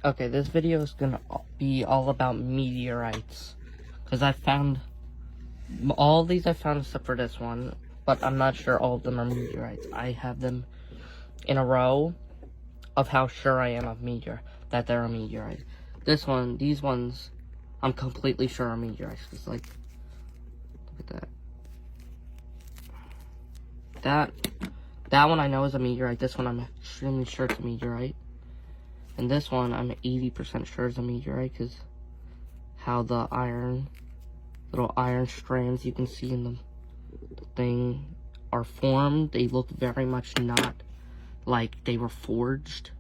Okay, this video is gonna be all about meteorites. Because I found, all of these I found except for this one. But I'm not sure all of them are meteorites. I have them in a row of how sure I am of that they're a meteorite. These ones, I'm completely sure are meteorites. Cause like, look at that one I know is a meteorite. This one I'm extremely sure it's a meteorite. And this one I'm 80% sure is a meteorite because how the little iron strands you can see in the thing are formed. They look very much not like they were forged,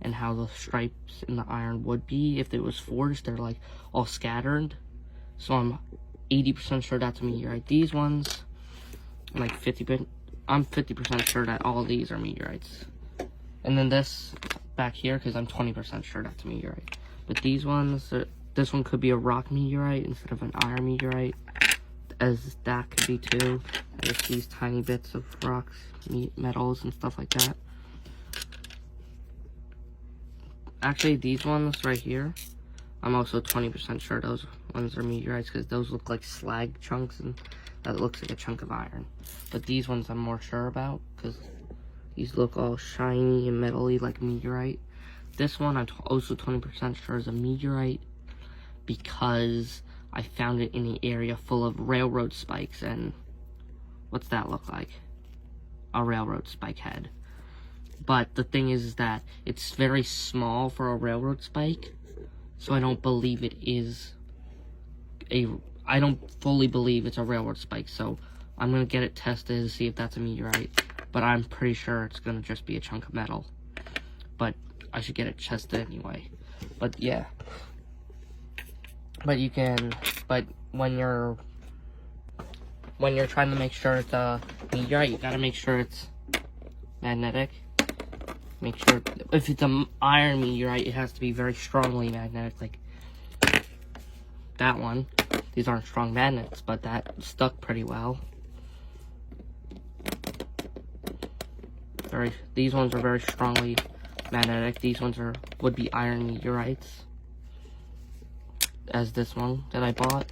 and how the stripes in the iron would be if it was forged. They're like all scattered. So I'm 80% sure that's a meteorite. These ones, I'm 50% sure that all of these are meteorites. And then this back here, because I'm 20% sure that's a meteorite. But these ones, this one could be a rock meteorite instead of an iron meteorite, as that could be too. Just these tiny bits of rocks, metals, and stuff like that. Actually, these ones right here, I'm also 20% sure those ones are meteorites, because those look like slag chunks, and that looks like a chunk of iron. But these ones I'm more sure about, because these look all shiny and metally like meteorite. This one I'm also 20% sure is a meteorite, because I found it in an area full of railroad spikes. And what's that look like? A railroad spike head. But the thing is that it's very small for a railroad spike, so I don't believe it is I don't fully believe it's a railroad spike. So I'm gonna get it tested to see if that's a meteorite, but I'm pretty sure it's gonna just be a chunk of metal. But I should get it tested anyway. But yeah. But when you're trying to make sure it's a meteorite, you gotta make sure it's magnetic. Make sure, if it's an iron meteorite, it has to be very strongly magnetic, like that one. These aren't strong magnets, but that stuck pretty well. These ones are very strongly magnetic. These ones would be iron meteorites, as this one that I bought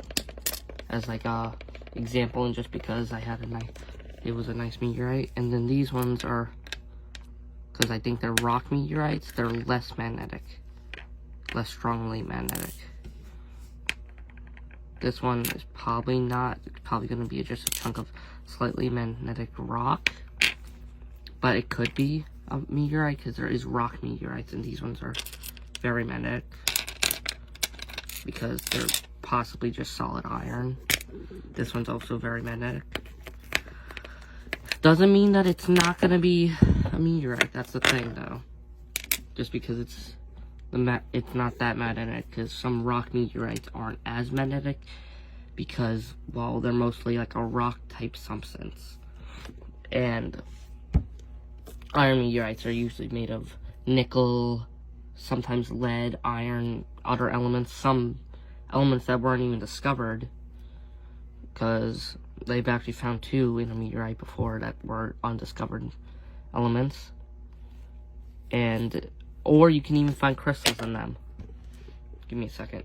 as like a example, and just because it was a nice meteorite. And then these ones are, because I think they're rock meteorites, they're less magnetic, less strongly magnetic. This one is probably not. It's probably going to be just a chunk of slightly magnetic rock, but it could be a meteorite because there is rock meteorites, and these ones are very magnetic because they're possibly just solid iron. This one's also very magnetic. Doesn't mean that it's not going to be a meteorite. That's the thing, though. Just because it's not that magnetic, because some rock meteorites aren't as magnetic because, well, they're mostly like a rock type substance. And iron meteorites are usually made of nickel, sometimes lead, iron, other elements, some elements that weren't even discovered, because they've actually found 2 in a meteorite before that were undiscovered elements. Or you can even find crystals in them. Give me a second.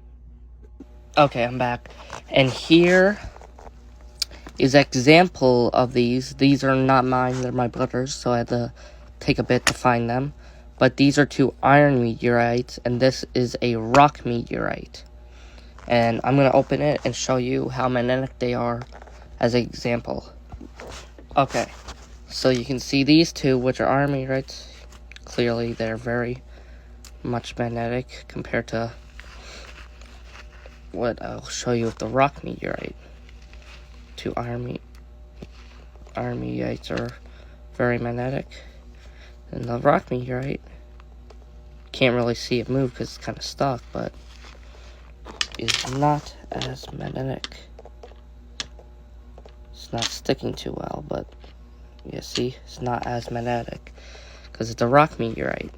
Okay, I'm back. And here is an example of these. These are not mine, they're my brother's, so I had to take a bit to find them. But these are 2 iron meteorites, and this is a rock meteorite. And I'm going to open it and show you how magnetic they are as an example. Okay, so you can see these 2, which are iron meteorites. Clearly, they're very much magnetic compared to what I'll show you with the rock meteorite. 2 iron meteorites are very magnetic, and the rock meteorite, can't really see it move because it's kind of stuck, but is not as magnetic. It's not sticking too well, but you see, it's not as magnetic because it's a rock meteorite,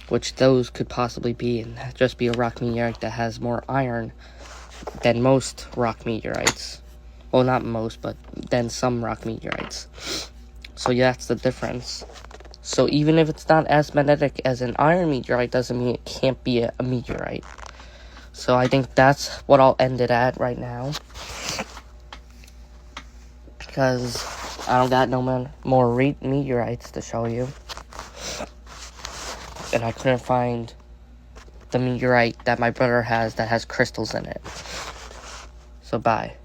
which those could possibly be, and just be a rock meteorite that has more iron than most rock meteorites. Well, not most, but than some rock meteorites. So yeah, that's the difference. So even if it's not as magnetic as an iron meteorite, doesn't mean it can't be a meteorite. So I think that's what I'll end it at right now. Because I don't got no more meteorites to show you. And I couldn't find the meteorite that my brother has that has crystals in it. So bye.